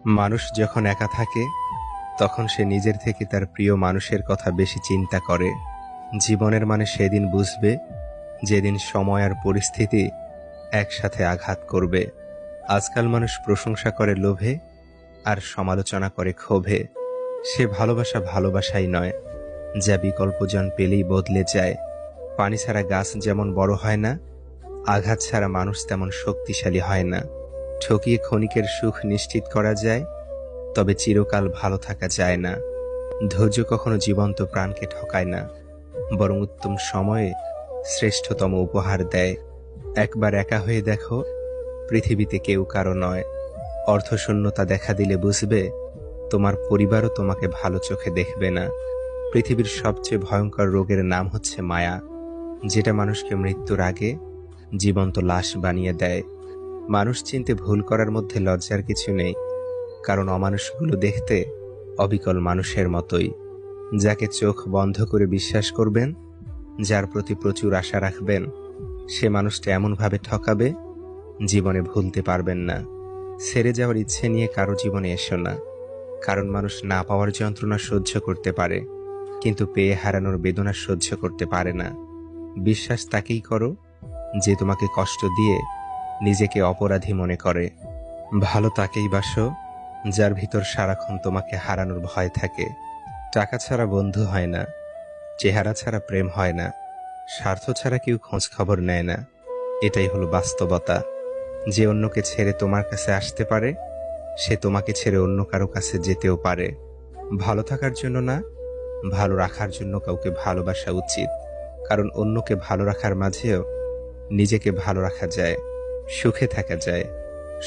মানুষ যখন একা থাকে তখন সে নিজের থেকে তার প্রিয় মানুষের কথা বেশি চিন্তা করে। জীবনের মানে সেদিন বুঝবে যেদিন সময় আর পরিস্থিতি একসাথে আঘাত করবে। আজকাল মানুষ প্রশংসা করে লোভে আর সমালোচনা করে ক্ষোভে। সে ভালোবাসা ভালোবাসাই নয়, যা বিকল্পজন পেলেই বদলে যায়। পানি ছাড়া গাছ যেমন বড় হয় না, আঘাত ছাড়া মানুষ তেমন শক্তিশালী হয় না। ঠকিয়ে ক্ষণিকের সুখ নিশ্চিত করা যায়, তবে চিরকাল ভালো থাকা যায় না। ধৈর্য কখনো জীবন্ত প্রাণকে ঠকায় না, বরং উত্তম সময়ে শ্রেষ্ঠতম উপহার দেয়। একবার একা হয়ে দেখো, পৃথিবীতে কেউ কারো নয়। অর্থশূন্যতা দেখা দিলে বুঝবে তোমার পরিবারও তোমাকে ভালো চোখে দেখবে না। পৃথিবীর সবচেয়ে ভয়ঙ্কর রোগের নাম হচ্ছে মায়া, যেটা মানুষকে মৃত্যুর আগে জীবন্ত লাশ বানিয়ে দেয়। মানুষ চিনতে ভুল করার মধ্যে লজ্জার কিছু নেই, কারণ অমানুষগুলো দেখতে অবিকল মানুষের মতোই। যাকে চোখ বন্ধ করে বিশ্বাস করবেন, যার প্রতি প্রচুর আশা রাখবেন, সে মানুষটা এমনভাবে ঠকাবে জীবনে ভুলতে পারবেন না। ছেড়ে যাওয়ার ইচ্ছে নিয়ে কারো জীবনে এসো না, কারণ মানুষ না পাওয়ার যন্ত্রণা সহ্য করতে পারে, কিন্তু পেয়ে হারানোর বেদনা সহ্য করতে পারে না। বিশ্বাস তাকেই করো যে তোমাকে কষ্ট দিয়ে নিজেকে অপরাধী মনে করে। ভালো তাকেই বাসো যার ভিতর সারাক্ষণ তোমাকে হারানোর ভয় থাকে। টাকা ছাড়া বন্ধু হয় না, চেহারা ছাড়া প্রেম হয় না, স্বার্থ ছাড়া কেউ খোঁজ খবর নেয় না। এটাই হলো বাস্তবতা। যে অন্যকে ছেড়ে তোমার কাছে আসতে পারে, সে তোমাকে ছেড়ে অন্য কারো কাছে যেতেও পারে। ভালো থাকার জন্য না, ভালো রাখার জন্য কাউকে ভালোবাসা উচিত, কারণ অন্যকে ভালো রাখার মাঝেও নিজেকে ভালো রাখা যায়, সুখে থাকা যায়।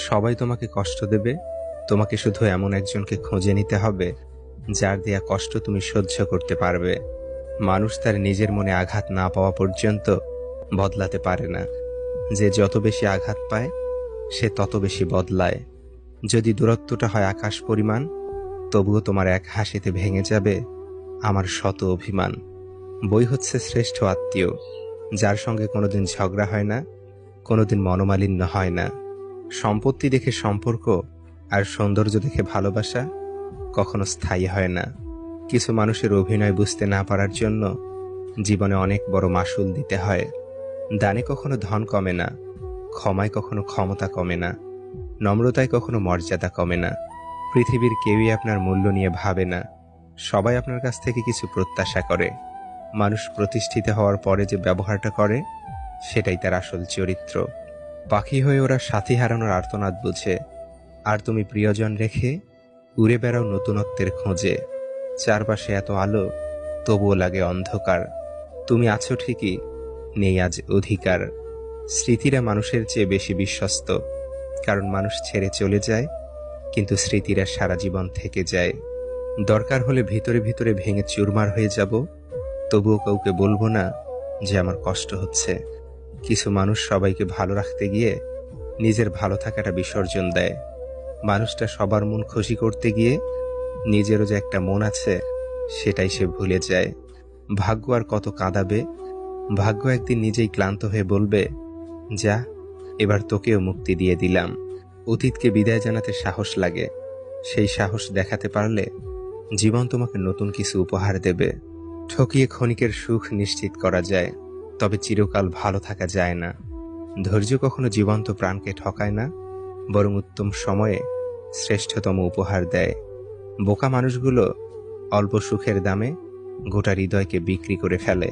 সবাই তোমাকে কষ্ট দেবে, তোমাকে শুধু এমন একজনকে খুঁজে নিতে হবে যার দেয়া কষ্ট তুমি সহ্য করতে পারবে। মানুষ তার নিজের মনে আঘাত না পাওয়া পর্যন্ত বদলাতে পারে না। যে যত বেশি আঘাত পায়, সে তত বেশি বদলায়। যদি দূরত্বটা হয় আকাশ পরিমাণ, তবুও তোমার এক হাসিতে ভেঙে যাবে আমার শত অভিমান। বই হচ্ছে শ্রেষ্ঠ আত্মীয়, যার সঙ্গে কোনোদিন ঝগড়া হয় না, কোনোদিন মনোমালিন্য হয় না। সম্পত্তি দেখে সম্পর্ক আর সৌন্দর্য দেখে ভালোবাসা কখনো স্থায়ী হয় না। কিছু মানুষের অভিনয় বুঝতে না পারার জন্য জীবনে অনেক বড় মাসুল দিতে হয়। দানে কখনো ধন কমে না, ক্ষমায় কখনো ক্ষমতা কমে না, নম্রতায় কখনো মর্যাদা কমে না। পৃথিবীর কেউই আপনার মূল্য নিয়ে ভাবে না, সবাই আপনার কাছ থেকে কিছু প্রত্যাশা করে। মানুষ প্রতিষ্ঠিত হওয়ার পরে যে ব্যবহারটা করে, সেটাই তার আসল চরিত্র। পাখি হয়ে ওরা সাথী হারানোর আর্তনাদ বুঝে, আর তুমি প্রিয়জন রেখে উড়ে বেড়াও নতুনত্বের খোঁজে। চারপাশে এত আলো, তবুও লাগে অন্ধকার। তুমি আছো ঠিকই, নেই আজ অধিকার। স্মৃতিরা মানুষের চেয়ে বেশি বিশ্বস্ত, কারণ মানুষ ছেড়ে চলে যায়, কিন্তু স্মৃতিরা সারা জীবন থেকে যায়। দরকার হলে ভিতরে ভিতরে ভেঙে চুরমার হয়ে যাব, তবুও কাউকে বলবো না যে আমার কষ্ট হচ্ছে। কিছু মানুষ সবাইকে ভালো রাখতে গিয়ে নিজের ভালো থাকাটা বিসর্জন দেয়। মানুষটা সবার মন খুশি করতে গিয়ে নিজেরও যে একটা মন আছে, সেটাই সে ভুলে যায়। ভাগ্য আর কত কাঁদাবে, ভাগ্য একদিন নিজেই ক্লান্ত হয়ে বলবে, যা, এবার তোকেও মুক্তি দিয়ে দিলাম। অতীতকে বিদায় জানাতে সাহস লাগে, সেই সাহস দেখাতে পারলে জীবন তোমাকে নতুন কিছু উপহার দেবে। ঠকিয়ে ক্ষণিকের সুখ নিশ্চিত করা যায়, তবে চিরকাল ভালো থাকা যায় না। ধৈর্য কখনো জীবন্ত প্রাণকে ঠকায় না, বরং উত্তম সময়ে শ্রেষ্ঠতম উপহার দেয়। বোকা মানুষগুলো অল্প সুখের দামে গোটা হৃদয়কে বিক্রি করে ফেলে।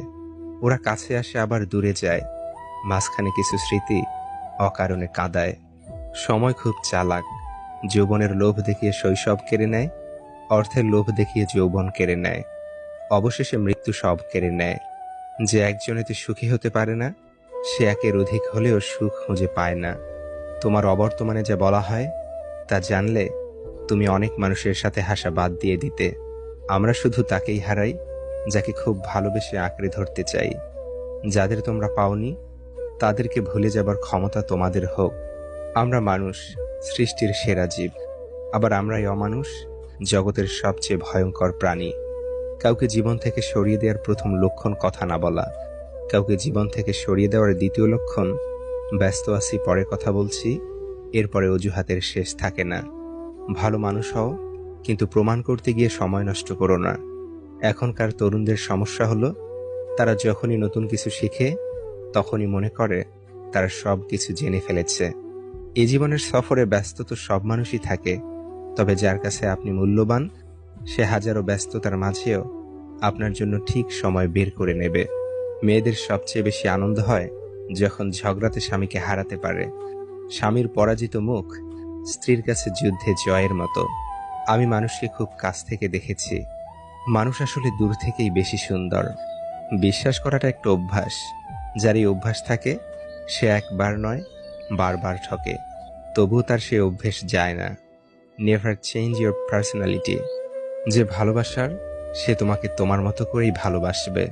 ওরা কাছে আসে আবার দূরে যায়, মাঝখানে কিছু স্মৃতি অকারণে কাঁদায়। সময় খুব চালাক, যৌবনের লোভ দেখিয়ে শৈশব কেড়ে নেয়, অর্থের লোভ দেখিয়ে যৌবন কেড়ে নেয়, অবশেষে মৃত্যু সব কেড়ে নেয়। যে একজনেতে সুখী হতে পারে না, সে একের অধিক হলেও সুখ খুঁজে পায় না। তোমার অবর্তমানে যা বলা হয়, তা জানলে তুমি অনেক মানুষের সাথে হাসা বাদ দিয়ে দিতে। আমরা শুধু তাকেই হারাই যাকে খুব ভালোবেসে আঁকড়ে ধরতে চাই। যাদের তোমরা পাওনি, তাদেরকে ভুলে যাবার ক্ষমতা তোমাদের হোক। আমরা মানুষ, সৃষ্টির সেরা জীব, আবার আমরাই অমানুষ, জগতের সবচেয়ে ভয়ঙ্কর প্রাণী। কাউকে জীবন থেকে সরিয়ে দেওয়ার প্রথম লক্ষণ কথা না বলা, কাউকে জীবন থেকে সরিয়ে দেওয়ার দ্বিতীয় লক্ষণ ব্যস্ত আছি, পরে কথা বলছি, এরপরে অজুহাতের শেষ থাকে না। ভালো মানুষ হও, কিন্তু প্রমাণ করতে গিয়ে সময় নষ্ট করো না। এখনকার তরুণদের সমস্যা হলো, তারা যখনই নতুন কিছু শিখে তখনই মনে করে তারা সব কিছু জেনে ফেলেছে। এই জীবনের সফরে ব্যস্ত তো সব মানুষই থাকে, তবে যার কাছে আপনি মূল্যবান, সে হাজারো ব্যস্ততার মাঝেও আপনার জন্য ঠিক সময় বের করে নেবে। মেয়েদের সবচেয়ে বেশি আনন্দ হয় যখন ঝগড়াতে স্বামীকে হারাতে পারে। স্বামীর পরাজিত মুখ স্ত্রীর কাছে যুদ্ধে জয়ের মতো। আমি মানুষকে খুব কাছ থেকে দেখেছি। মানুষ আসলে দূর থেকেই বেশি সুন্দর। বিশ্বাস করাটা একটা অভ্যাস। যার এই অভ্যাস থাকে সে একবার নয়, বারবার ঠকে, তবুও তার সে অভ্যেস যায় না। Never change your personality. যে ভালোবাসার, সে তোমাকে তোমার মতো করেই ভালোবাসবে।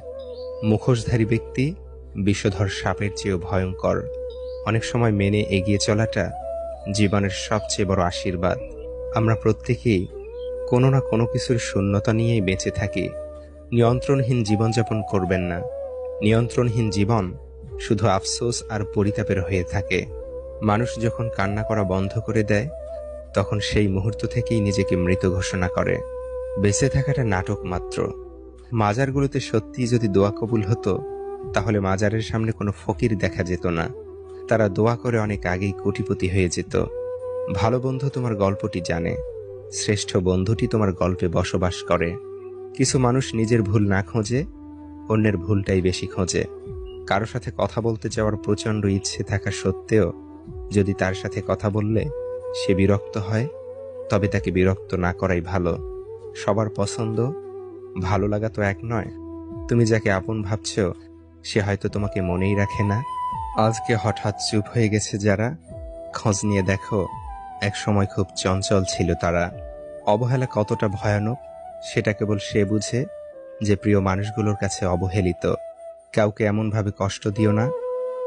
মুখোশধারী ব্যক্তি বিষধর সাপের চেয়েও ভয়ঙ্কর। অনেক সময় মেনে এগিয়ে চলাটা জীবনের সবচেয়ে বড় আশীর্বাদ। আমরা প্রত্যেকেই কোনো না কোনো কিছুর শূন্যতা নিয়েই বেঁচে থাকি। নিয়ন্ত্রণহীন জীবনযাপন করবেন না। নিয়ন্ত্রণহীন জীবন শুধু আফসোস আর পরিতাপের হয়ে থাকে। মানুষ যখন কান্না করা বন্ধ করে দেয়, তখন সেই মুহূর্ত থেকেই নিজেকে মৃত ঘোষণা করে। বেঁচে থাকাটা নাটক মাত্র। মাজারগুলোতে সত্যিই যদি দোয়া কবুল হতো, তাহলে মাজারের সামনে কোনো ফকির দেখা যেত না। তারা দোয়া করে অনেক আগেই কোটিপতি হয়ে যেত। ভালো বন্ধু তোমার গল্পটি জানে, শ্রেষ্ঠ বন্ধুটি তোমার গল্পে বসবাস করে। কিছু মানুষ নিজের ভুল না খোঁজে, অন্যের ভুলটাই বেশি খোঁজে। কারো সাথে কথা বলতে যাওয়ার প্রচণ্ড ইচ্ছে থাকা সত্ত্বেও যদি তার সাথে কথা বললে সে বিরক্ত হয়, তবে তাকে বিরক্ত না করাই ভালো। সবার পছন্দ, ভালো লাগা তো এক নয়। তুমি যাকে আপন ভাবছ, সে হয়তো তোমাকে মনেই রাখে না। আজকে হঠাৎ চুপ হয়ে গেছে যারা, খোঁজ নিয়ে দেখো এক সময় খুব চঞ্চল ছিল তারা। অবহেলা কতটা ভয়ানক সেটা কেবল সে বুঝে যে প্রিয় মানুষগুলোর কাছে অবহেলিত। কাউকে এমনভাবে কষ্ট দিও না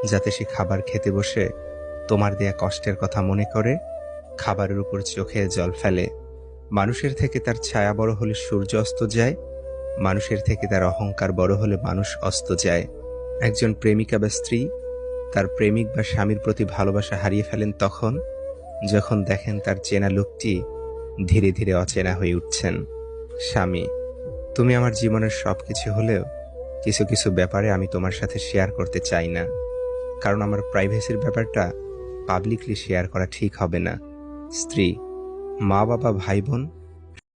যাতে সে খাবার খেতে বসে তোমার দেয়া কষ্টের কথা মনে করে খাবারের উপর চোখে জল ফেলে। মানুষের থেকে তার ছায়া বড় হলে সূর্য অস্ত যায়, মানুষের থেকে তার অহংকার বড় হলে মানুষ অস্ত যায়। একজন প্রেমিকা বা স্ত্রী তার প্রেমিক বা স্বামীর প্রতি ভালোবাসা হারিয়ে ফেলেন তখন যখন দেখেন তার চেনা লোকটি ধীরে ধীরে অচেনা হয়ে উঠছেন। স্বামী, তুমি আমার জীবনের সবকিছু হলেও কিছু কিছু ব্যাপারে আমি তোমার সাথে শেয়ার করতে চাই না, কারণ আমার প্রাইভেসির ব্যাপারটা পাবলিকলি শেয়ার করা ঠিক হবে না। স্ত্রী, মা বাবা ভাই বোন